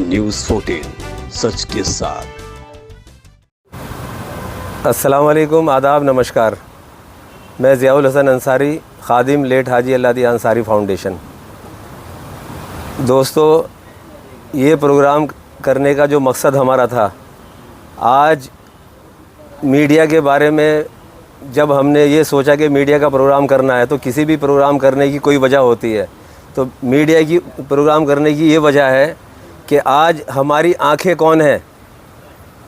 News 14 सच के साथ। अस्सलाम वालेकुम, आदाब, नमस्कार। मैं ज़ियाउल हसन अंसारी, खादिम लेट हाजी अल्लादी अंसारी फाउंडेशन। दोस्तों, ये प्रोग्राम करने का जो मकसद हमारा था, आज मीडिया के बारे में जब हमने ये सोचा कि मीडिया का प्रोग्राम करना है, तो किसी भी प्रोग्राम करने की कोई वजह होती है। तो मीडिया की प्रोग्राम करने की ये वजह है कि आज हमारी आंखें कौन हैं?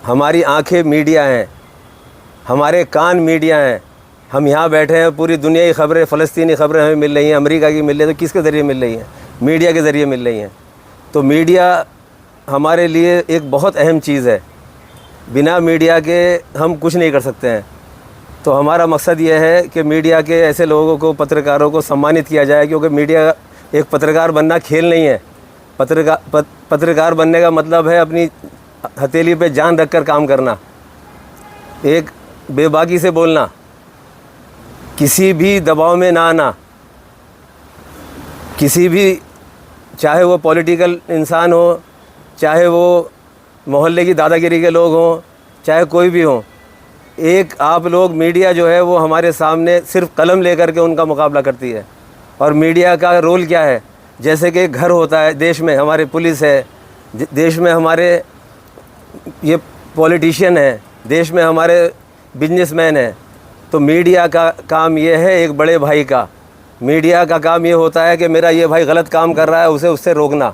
हमारी आंखें मीडिया हैं, हमारे कान मीडिया हैं। हम यहाँ बैठे हैं, पूरी दुनिया की ख़बरें, फ़लस्तीनी ख़बरें हमें मिल रही हैं, अमेरिका की मिल रही है, तो किसके ज़रिए मिल रही हैं? मीडिया के ज़रिए मिल रही हैं। तो मीडिया हमारे लिए एक बहुत अहम चीज़ है। बिना मीडिया के हम कुछ नहीं कर सकते हैं। तो हमारा मकसद ये है कि मीडिया के ऐसे लोगों को, पत्रकारों को सम्मानित किया जाए, क्योंकि मीडिया एक पत्रकार बनना खेल नहीं है। पत्रकार बनने का मतलब है अपनी हथेली पे जान रखकर काम करना, एक बेबाकी से बोलना, किसी भी दबाव में ना आना, किसी भी, चाहे वो पॉलिटिकल इंसान हो, चाहे वो मोहल्ले की दादागिरी के लोग हों, चाहे कोई भी हो, एक आप लोग मीडिया जो है वो हमारे सामने सिर्फ कलम लेकर के उनका मुकाबला करती है। और मीडिया का रोल क्या है? जैसे कि घर होता है, देश में हमारे पुलिस है, देश में हमारे ये पॉलिटिशियन है, देश में हमारे बिजनेसमैन है। तो मीडिया का काम ये है, एक बड़े भाई का, मीडिया का काम ये होता है कि मेरा ये भाई गलत काम कर रहा है, उसे उससे रोकना,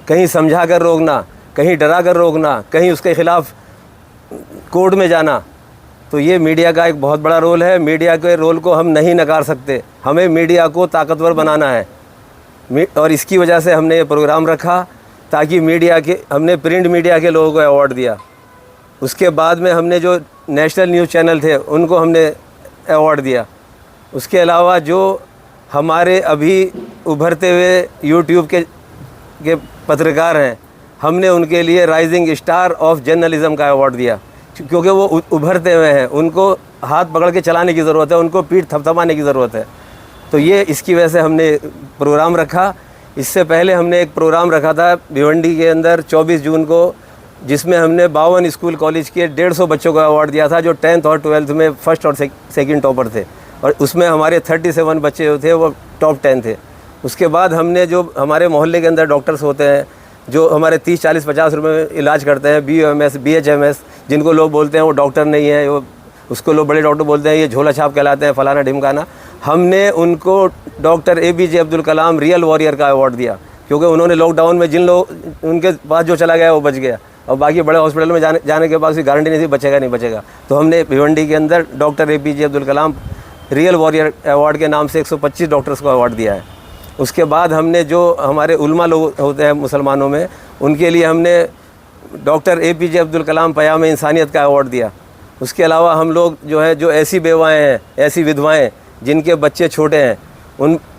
कहीं समझा कर रोकना, कहीं डरा कर रोकना, कहीं उसके ख़िलाफ़ कोर्ट में जाना। तो ये मीडिया का एक बहुत बड़ा रोल है। मीडिया के रोल को हम नहीं नकार सकते, हमें मीडिया को ताकतवर बनाना है। और इसकी वजह से हमने ये प्रोग्राम रखा, ताकि मीडिया के, हमने प्रिंट मीडिया के लोगों को अवार्ड दिया। उसके बाद में हमने जो नेशनल न्यूज़ चैनल थे उनको हमने अवार्ड दिया। उसके अलावा जो हमारे अभी उभरते हुए यूट्यूब के पत्रकार हैं, हमने उनके लिए राइजिंग स्टार ऑफ जर्नलिज़म का अवार्ड दिया, क्योंकि वो उभरते हुए हैं, उनको हाथ पकड़ के चलाने की ज़रूरत है, उनको पीठ थपथपाने की ज़रूरत है। तो ये इसकी वजह से हमने प्रोग्राम रखा। इससे पहले हमने एक प्रोग्राम रखा था भिवंडी के अंदर 24 जून को, जिसमें हमने 52 स्कूल कॉलेज के 150 बच्चों को अवार्ड दिया था, जो 10th और 12th में फर्स्ट और सेकंड टॉपर थे। और उसमें हमारे 37 बच्चे जो थे वो टॉप 10 थे। उसके बाद हमने जो हमारे मोहल्ले के अंदर डॉक्टर्स होते हैं, जो हमारे 30, 40, 50 रुपये में इलाज करते हैं, BOMS, BHMS, जिनको लोग बोलते हैं वो डॉक्टर नहीं है, वो उसको लोग बड़े डॉक्टर बोलते हैं, ये झोला छाप कहलाते हैं, फलाना ढिमकाना। हमने उनको doctor APJ Abdul Kalam real warrior का अवार्ड दिया, क्योंकि उन्होंने लॉकडाउन में जिन लोग, उनके पास जो चला गया वो बच गया, और बाकी बड़े हॉस्पिटल में जाने के बाद उसकी गारंटी नहीं थी बचेगा नहीं बचेगा। तो हमने भिवंडी के अंदर doctor APJ Abdul Kalam real warrior award के नाम से 125 डॉक्टर्स को अवार्ड दिया है। उसके बाद हमने जो हमारे उलमा लोग होते हैं मुसलमानों में, उनके लिए हमने डॉक्टर APJ अब्दुल कलाम पयाम इंसानियत का अवार्ड दिया। उसके अलावा हम लोग जो है, जो ऐसी बेवाएँ हैं, ऐसी विधवाएँ जिनके बच्चे छोटे हैं,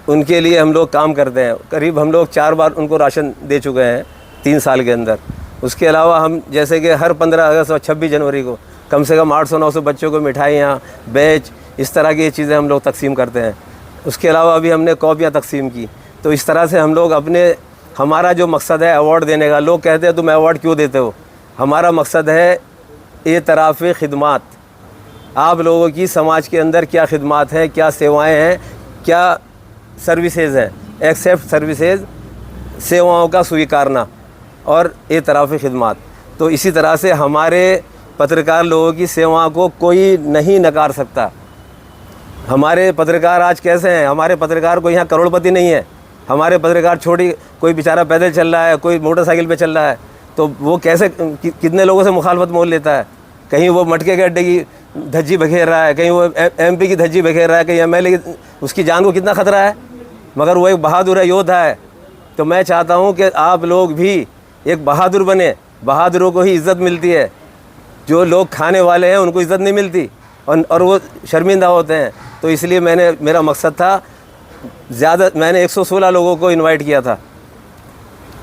उनके लिए हम लोग काम करते हैं। करीब हम लोग 4 बार उनको राशन दे चुके हैं 3 साल के अंदर। उसके अलावा हम जैसे कि हर 15 अगस्त और 26 जनवरी को कम से कम 800-900 बच्चों को मिठाइयाँ, बैच, इस तरह की चीज़ें हम लोग तकसीम करते हैं। उसके अलावा अभी हमने कॉपियाँ तकसीम की। तो इस तरह से हम लोग हमारा जो मकसद है अवार्ड देने का, लोग कहते हैं तुम अवार्ड क्यों देते हो? हमारा मकसद है एतराफ़ खिदमात, आप लोगों की समाज के अंदर क्या खिदमात हैं, क्या सेवाएं हैं, क्या सर्विसेज हैं, एक्सेप्ट सर्विसेज, सेवाओं का स्वीकारना और एतराफ़ खिदमात। तो इसी तरह से हमारे पत्रकार लोगों की सेवा को कोई नहीं नकार सकता। हमारे पत्रकार आज कैसे हैं? हमारे पत्रकार कोई यहाँ करोड़पति नहीं है। हमारे पत्रकार छोटी, कोई बेचारा पैदल चल रहा है, कोई मोटरसाइकिल पे चल रहा है, तो वो कैसे कितने लोगों से मुखालफत मोल लेता है। कहीं वो मटके के अड्डे की धज्जी बखेर रहा है, कहीं वो MP की धज्जी बखेर रहा है, कहीं MLA की, उसकी जान को कितना ख़तरा है, मगर वो एक बहादुर है, योद्धा है। तो मैं चाहता हूँ कि आप लोग भी एक बहादुर बने। बहादुरों को ही इज़्ज़त मिलती है, जो लोग खाने वाले हैं उनको इज़्ज़त नहीं मिलती, और वो शर्मिंदा होते हैं। तो इसलिए मेरा मकसद था, मैंने 116 लोगों को इनवाइट किया था,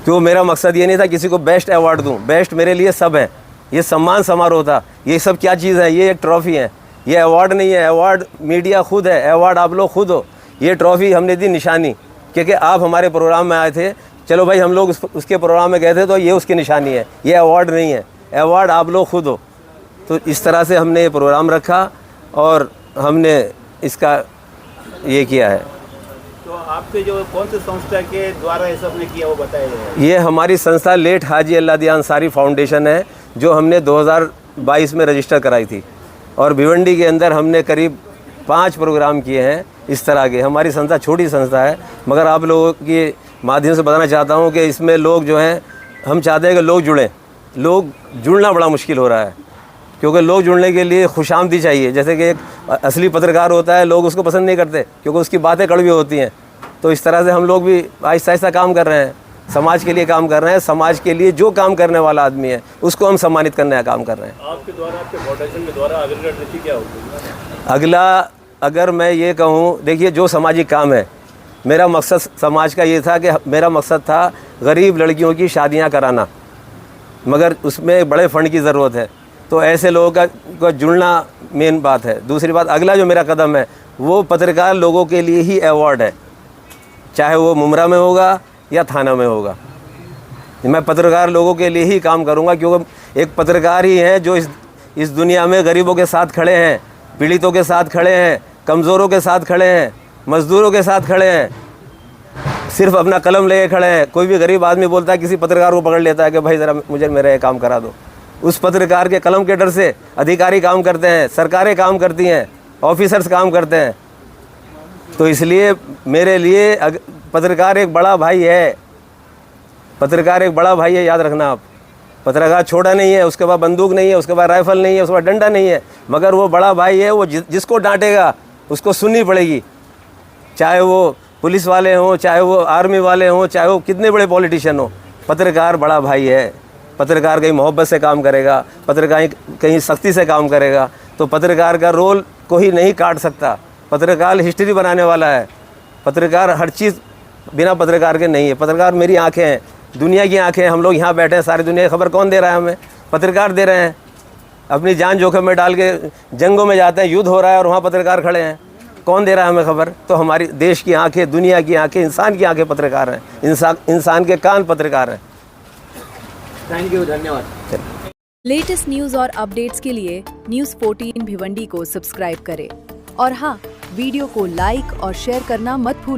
क्यों? मेरा मकसद ये नहीं था किसी को बेस्ट अवार्ड दूं। बेस्ट मेरे लिए सब है, ये सम्मान समारोह था। ये सब क्या चीज़ है? ये एक ट्रॉफ़ी है, ये अवार्ड नहीं है। अवार्ड मीडिया खुद है, अवार्ड आप लोग खुद हो। ये ट्रॉफ़ी हमने दी निशानी, क्योंकि आप हमारे प्रोग्राम में आए थे, चलो भाई हम लोग उसके प्रोग्राम में गए थे तो ये उसकी निशानी है, ये अवार्ड नहीं है, अवार्ड आप लोग खुद हो। तो इस तरह से हमने ये प्रोग्राम रखा और हमने इसका ये किया है। तो आपके जो कौन सी संस्था के द्वारा ये सब ने किया वो बताइए। ये हमारी संस्था लेट हाजी अल्लादिया अंसारी फाउंडेशन है, जो हमने 2022 में रजिस्टर कराई थी और भिवंडी के अंदर हमने करीब 5 प्रोग्राम किए हैं इस तरह के। हमारी संस्था छोटी संस्था है, मगर आप लोगों के माध्यम से बताना चाहता हूँ कि इसमें लोग जो हैं, हम चाहते हैं कि लोग जुड़ें। लोग जुड़ना बड़ा मुश्किल हो रहा है, क्योंकि लोग जुड़ने के लिए खुशामदी चाहिए। जैसे कि एक असली पत्रकार होता है, लोग उसको पसंद नहीं करते क्योंकि उसकी बातें कड़वी होती हैं। तो इस तरह से हम लोग भी आहिस्ता आहिस्ता काम कर रहे हैं, समाज के लिए काम कर रहे हैं। समाज के लिए जो काम करने वाला आदमी है उसको हम सम्मानित करने का काम कर रहे हैं। आपके द्वारा, आपके फाउंडेशन के द्वारा अगली रणनीति क्या होगी? अगला अगर मैं ये कहूँ, देखिए जो सामाजिक काम है, मेरा मकसद समाज का ये था कि मेरा मकसद था गरीब लड़कियों की शादियाँ कराना, मगर उसमें बड़े फंड की ज़रूरत है। तो ऐसे लोगों का जुड़ना मेन बात है। दूसरी बात, अगला जो मेरा कदम है वो पत्रकार लोगों के लिए ही अवार्ड है, चाहे वो मुमरा में होगा या थाना में होगा। मैं पत्रकार लोगों के लिए ही काम करूंगा, क्योंकि एक पत्रकार ही है जो इस दुनिया में गरीबों के साथ खड़े हैं, पीड़ितों के साथ खड़े हैं, कमज़ोरों के साथ खड़े हैं, मज़दूरों के साथ खड़े हैं, सिर्फ अपना कलम लेके खड़े हैं। कोई भी गरीब आदमी बोलता है, किसी पत्रकार को पकड़ लेता है कि भाई ज़रा मुझे मेरा ये काम करा दो। उस पत्रकार के कलम के डर से अधिकारी काम करते हैं, सरकारें काम करती हैं, ऑफिसर्स काम करते हैं। तो इसलिए मेरे लिए पत्रकार एक बड़ा भाई है, पत्रकार एक बड़ा भाई है, याद रखना आप। पत्रकार छोटा नहीं है, उसके बाद बंदूक नहीं है, उसके बाद राइफल नहीं है, उसके बाद डंडा नहीं है, मगर वो बड़ा भाई है। वो जिसको डांटेगा उसको सुननी पड़ेगी, चाहे वो पुलिस वाले हों, चाहे वो आर्मी वाले हों, चाहे वो कितने बड़े पॉलिटिशियन हों। पत्रकार बड़ा भाई है। पत्रकार कहीं मोहब्बत से काम करेगा, पत्रकार कहीं सख्ती से काम करेगा। तो पत्रकार का रोल कोई नहीं काट सकता। पत्रकार हिस्ट्री बनाने वाला है। पत्रकार हर चीज़ बिना पत्रकार के नहीं है। पत्रकार मेरी आंखें हैं, दुनिया की आंखें हैं। हम लोग यहाँ बैठे हैं, सारी दुनिया की खबर कौन दे रहा है हमें? पत्रकार दे रहे हैं। अपनी जान जोखिम में डाल के जंगों में जाते हैं, युद्ध हो रहा है और वहाँ पत्रकार खड़े हैं, कौन दे रहा है हमें खबर? तो हमारी देश की आंखें, दुनिया की आंखें, इंसान की आंखें पत्रकार हैं, इंसान के कान पत्रकार हैं। थैंक यू, धन्यवाद। लेटेस्ट न्यूज और अपडेट्स के लिए न्यूज़ 14 भिवंडी को सब्सक्राइब करें और हाँ, वीडियो को लाइक और शेयर करना मत भूलें।